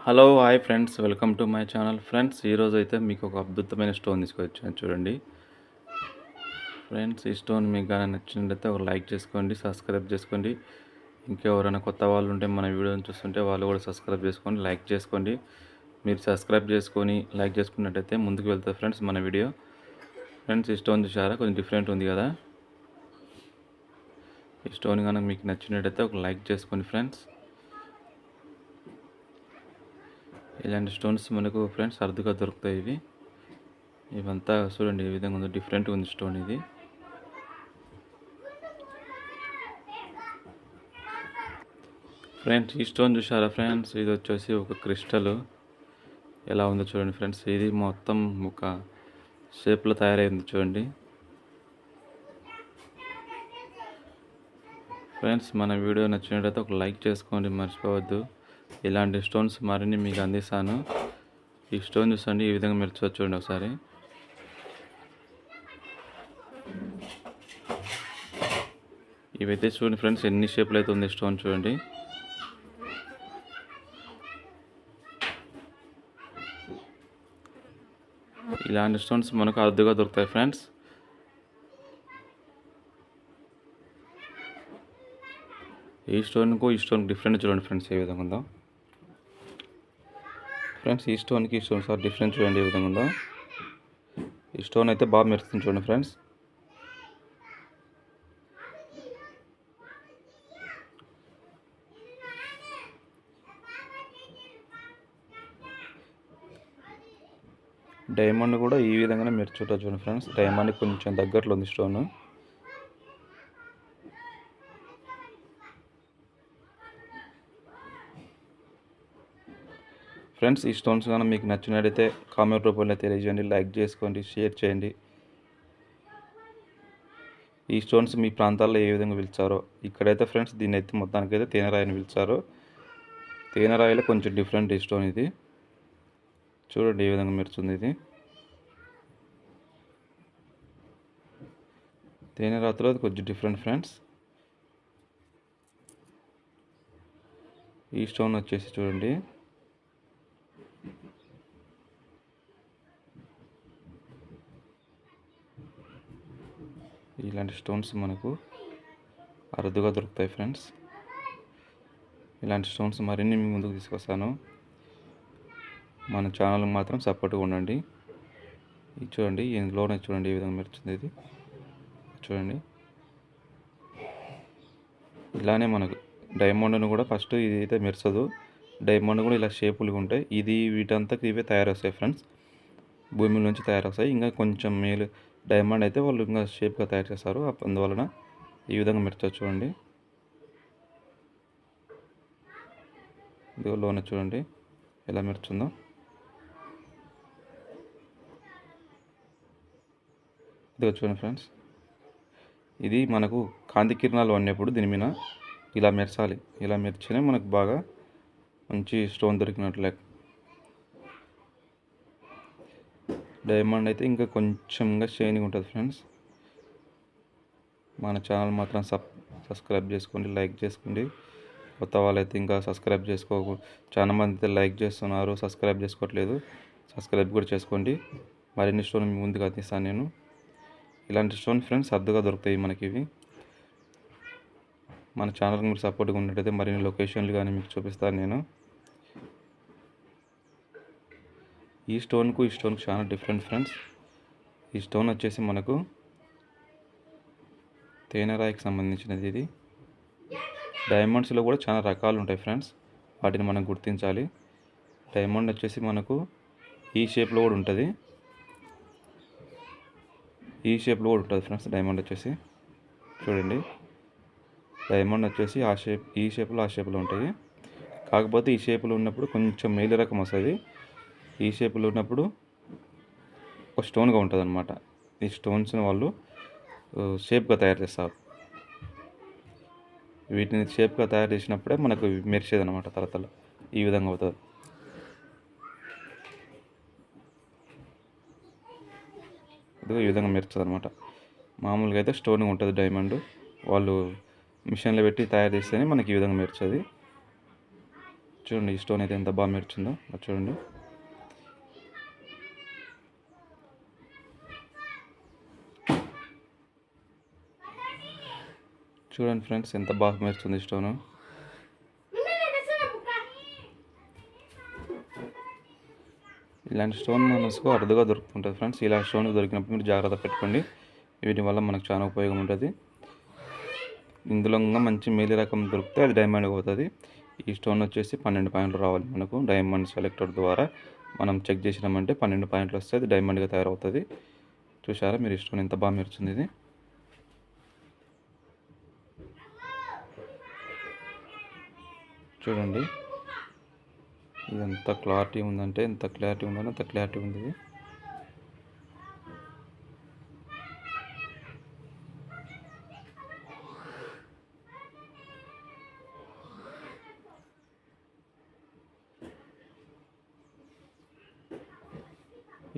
Hello hi friends, welcome to my channel. Friends, ఈరోజు అయితే మీకు ఒక అద్భుతమైన స్టోన్ తీసుకొచ్చాను చూడండి. ఫ్రెండ్స్, ఈ స్టోన్ మీకు కానీ నచ్చినట్లయితే ఒక లైక్ చేసుకోండి, సబ్స్క్రైబ్ చేసుకోండి. ఇంకెవరైనా కొత్త వాళ్ళు ఉంటే మన వీడియోని చూస్తుంటే వాళ్ళు కూడా సబ్స్క్రైబ్ చేసుకోండి, లైక్ చేసుకోండి. మీరు సబ్స్క్రైబ్ చేసుకొని లైక్ చేసుకున్నట్టయితే ముందుకు వెళ్తుంది ఫ్రెండ్స్ మన వీడియో. ఫ్రెండ్స్, ఈ స్టోన్ చూసారా, కొంచెం డిఫరెంట్ ఉంది కదా. ఈ స్టోన్ కనుక మీకు నచ్చినట్టయితే ఒక లైక్ చేసుకోండి ఫ్రెండ్స్. ఇలాంటి స్టోన్స్ మనకు ఫ్రెండ్స్ అరుదుగా దొరుకుతాయి. ఇవంతా చూడండి ఏ విధంగా ఉందో, డిఫరెంట్ ఉంది స్టోన్ ఇది. ఫ్రెండ్స్, ఈ స్టోన్ చూసారా ఫ్రెండ్స్, ఇది వచ్చేసి ఒక క్రిస్టల్. ఎలా ఉందో చూడండి ఫ్రెండ్స్. ఇది మొత్తం ఒక షేప్లో తయారైంది చూడండి. ఫ్రెండ్స్, మన వీడియో నచ్చినట్లయితే ఒక లైక్ చేసుకోండి, మర్చిపోవద్దు. ఇలాంటి స్టోన్స్ మరిన్ని మీకు అందిస్తాను. ఈ స్టోన్ చూసండి, ఈ విధంగా మీరు చూడండి ఒకసారి. ఇవైతే చూడండి ఫ్రెండ్స్, ఎన్ని షేప్లు అయితే ఉంది స్టోన్ చూడండి. ఇలాంటి స్టోన్స్ మనకు అరుదుగా దొరుకుతాయి ఫ్రెండ్స్. ఈ స్టోన్కు ఈ స్టోన్ డిఫరెంట్ చూడండి ఫ్రెండ్స్ ఏ విధంగా ఉందో. ఫ్రెండ్స్, ఈ స్టోన్కి ఈ స్టోన్ సార్ డిఫరెంట్ చూడండి ఏ విధంగా ఉందో. ఈ స్టోన్ అయితే బాగా మెరుస్తుంది చూడండి ఫ్రెండ్స్. డైమండ్ కూడా ఈ విధంగానే మెరుచుంటుంది చూడండి ఫ్రెండ్స్. డైమండ్ కొంచెం దగ్గరలో ఉంది స్టోన్. ఫ్రెండ్స్, ఈ స్టోన్స్ కానీ మీకు నచ్చినట్టయితే కామెంట్ రూపంలో తెలియజేయండి, లైక్ చేసుకోండి, షేర్ చేయండి. ఈ స్టోన్స్ మీ ప్రాంతాల్లో ఏ విధంగా పిలిచారో. ఇక్కడైతే ఫ్రెండ్స్ దీన్ని అయితే మొత్తానికైతే తేనెరాయిని పిలిచారు. తేనెరాయిలో కొంచెం డిఫరెంట్ ఈ స్టోన్ ఇది. చూడండి ఏ విధంగా మెరుస్తుంది ఇది. తేనె రాతిలో కొంచెం డిఫరెంట్ ఫ్రెండ్స్. ఈ స్టోన్ వచ్చేసి చూడండి, ఇలాంటి స్టోన్స్ మనకు అరుదుగా దొరుకుతాయి ఫ్రెండ్స్. ఇలాంటి స్టోన్స్ మరిన్ని మీ ముందుకు తీసుకొస్తాను. మన ఛానల్కి మాత్రం సపోర్ట్గా ఉండండి. ఇది చూడండి, ఇందులోనే చూడండి ఏ విధంగా మెరుస్తుంది ఇది. చూడండి, ఇలానే మనకు డైమండ్ను కూడా ఫస్ట్ ఇది అయితే మెరసదు. డైమండ్ కూడా ఇలా షేపులుగా ఉంటాయి. ఇది వీటంతా ఇవే తయారొస్తాయి ఫ్రెండ్స్, భూమి నుంచి తయారొస్తాయి. ఇంకా కొంచెం మేలు డైమండ్ అయితే వాళ్ళు ఇంకా షేప్గా తయారు చేస్తారు. అందువలన ఈ విధంగా మెరుస్తుంది చూడండి. ఇదిగో లోన చూడండి ఎలా మెరుస్తుందో. ఇదిగో చూడండి ఫ్రెండ్స్, ఇది మనకు కాంతి కిరణాలు ఉన్నప్పుడు దీని మీద ఇలా మెరసాలి. ఇలా మెరిచినే మనకు బాగా మంచి స్టోన్ దొరికినట్లు లెక్క. డైమండ్ అయితే ఇంకా కొంచెంగా షైనింగ్ ఉంటుంది ఫ్రెండ్స్. మన ఛానల్ మాత్రం సబ్స్క్రైబ్ చేసుకోండి, లైక్ చేసుకోండి. కొత్త వాళ్ళైతే ఇంకా సబ్స్క్రైబ్ చాలా మంది అయితే లైక్ చేస్తున్నారు, సబ్స్క్రైబ్ చేసుకోవట్లేదు. సబ్స్క్రైబ్ కూడా చేసుకోండి. మరిన్ని స్టోన్ మీ ముందుకు అందిస్తాను నేను. ఇలాంటి స్టోన్ ఫ్రెండ్స్ అరుదుగా దొరుకుతాయి మనకి ఇవి. మన ఛానల్కి మీరు సపోర్ట్గా ఉన్నట్టయితే మరిన్ని లొకేషన్లు కానీ మీకు చూపిస్తాను నేను. ఈ స్టోన్కు ఈ స్టోన్కి చాలా డిఫరెంట్ ఫ్రెండ్స్. ఈ స్టోన్ వచ్చేసి మనకు తేనెరాయికి సంబంధించినది. ఇది డైమండ్స్లో కూడా చాలా రకాలు ఉంటాయి ఫ్రెండ్స్, వాటిని మనం గుర్తించాలి. డైమండ్ వచ్చేసి మనకు ఈ షేప్లో కూడా ఉంటుంది, ఈ షేప్లో కూడా ఉంటుంది ఫ్రెండ్స్. డైమండ్ వచ్చేసి చూడండి, డైమండ్ వచ్చేసి ఆ షేప్, ఈ షేప్లో ఆ షేప్లో ఉంటాయి. కాకపోతే ఈ షేప్లో ఉన్నప్పుడు కొంచెం మేలు రకం వస్తుంది. ఈ షేప్లో ఉన్నప్పుడు ఒక స్టోన్గా ఉంటుంది అన్నమాట. ఈ స్టోన్స్ని వాళ్ళు షేప్గా తయారు చేస్తారు. వీటిని షేప్గా తయారు చేసినప్పుడే మనకు మెరిసేది అనమాట. తరతల ఈ విధంగా అవుతుంది. ఇది ఈ విధంగా మెరుస్తుంది అనమాట. మామూలుగా అయితే స్టోన్గా ఉంటుంది డైమండ్. వాళ్ళు మిషన్లో పెట్టి తయారు చేస్తేనే మనకి ఈ విధంగా మెరుస్తుంది. చూడండి ఈ స్టోన్ అయితే ఎంత బాగా మెరిచిందో అది చూడండి. చూడండి ఫ్రెండ్స్ ఎంత బాగా మెరుస్తుంది స్టోను. ఇలాంటి స్టోన్ మనకు అరుదుగా దొరుకుతుంటుంది ఫ్రెండ్స్. ఇలాంటి స్టోన్ దొరికినప్పుడు మీరు జాగ్రత్త పెట్టుకోండి. వీటి వల్ల మనకు చాలా ఉపయోగం ఉంటుంది. ఇందులో ఇంకా మంచి మేలి రకం దొరికితే అది డైమండ్ అవుతుంది. ఈ స్టోన్ వచ్చేసి 12 పాయింట్లు రావాలి మనకు. డైమండ్ సెలెక్టర్ ద్వారా మనం చెక్ చేసినామంటే 12 పాయింట్లు వస్తే అది డైమండ్గా తయారవుతుంది. చూసారా మీరు ఈ స్టోన్ ఎంత బాగా మెరుస్తుంది. ఇది చూడండి ఇది ఎంత క్లారిటీ ఉందంటే ఎంత క్లారిటీ ఉందంటే అంత క్లారిటీ ఉంది.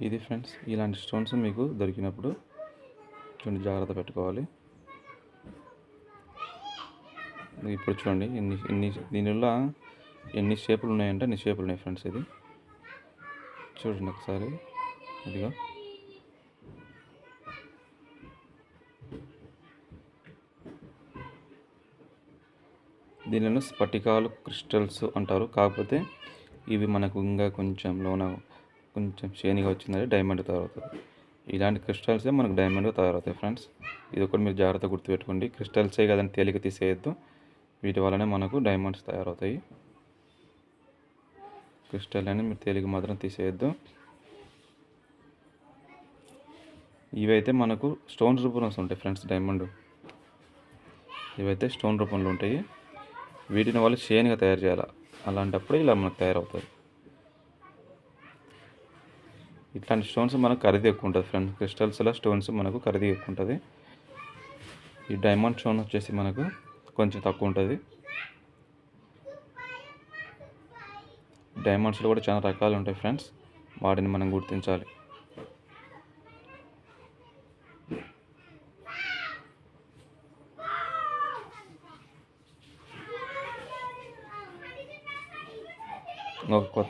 ఇది ఫ్రెండ్స్ ఇలాంటి స్టోన్స్ మీకు దొరికినప్పుడు చూడండి జాగ్రత్త పెట్టుకోవాలి. ఇప్పుడు చూడండి దీనిలో ఎన్ని షేపులు ఉన్నాయంటే అన్ని షేపులు ఉన్నాయి ఫ్రెండ్స్. ఇది చూడండి ఒకసారి. ఇదిగో దీనిలో స్ఫటికాలు క్రిస్టల్స్ అంటారు. కాకపోతే ఇవి మనకు ఇంకా కొంచెం లోన కొంచెం షేనిగా వచ్చిందంటే డైమండ్ తయారవుతుంది. ఇలాంటి క్రిస్టల్సే మనకు డైమండ్గా తయారవుతాయి ఫ్రెండ్స్. ఇది ఒకటి మీరు జాగ్రత్త గుర్తుపెట్టుకోండి. క్రిస్టల్సే కదండి తేలిక తీసేయద్దు. వీటి వల్లనే మనకు డైమండ్స్ తయారవుతాయి. క్రిస్టల్ అని మీరు తేలిక మాత్రం తీసేయద్దు. ఇవైతే మనకు స్టోన్ రూపంలో ఉంటాయి ఫ్రెండ్స్. డైమండ్ ఇవైతే స్టోన్ రూపంలో ఉంటాయి. వీటిని వాళ్ళు షేన్గా తయారు చేయాలి. అలాంటప్పుడు ఇలా మనకు తయారవుతుంది. ఇట్లాంటి స్టోన్స్ మనకు ఖరీదు ఎక్కువ ఉంటుంది ఫ్రెండ్స్. క్రిస్టల్స్లో స్టోన్స్ మనకు ఖరీదు ఎక్కువ ఉంటుంది. ఈ డైమండ్ స్టోన్ వచ్చేసి మనకు కొంచెం తక్కువ ఉంటుంది. డైమండ్స్లో కూడా చాలా రకాలు ఉంటాయి ఫ్రెండ్స్. వాటిని మనం గుర్తించాలి.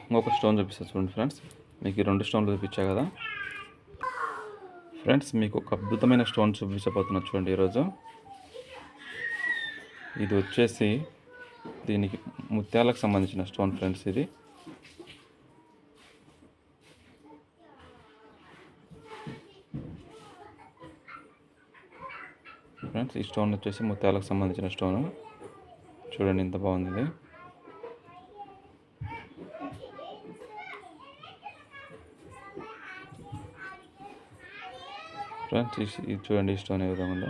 ఇంకొక స్టోన్ చూపిస్తాను చూడండి ఫ్రెండ్స్. మీకు ఈ 2 స్టోన్లు చూపించా కదా ఫ్రెండ్స్. మీకు ఒక అద్భుతమైన స్టోన్ చూపించబోతున్నా చూడండి ఈరోజు. ఇది వచ్చేసి దీనికి ముత్యాలకు సంబంధించిన స్టోన్ ఫ్రెండ్స్. ఇది ఫ్రెండ్స్ ఈ స్టోన్ వచ్చేసి ముత్యాలకు సంబంధించిన స్టోను. చూడండి ఎంత బాగుంది ఇది. ఫ్రెండ్స్ ఇది చూడండి ఈ స్టోన్ ఏ విధంగా ఉందో.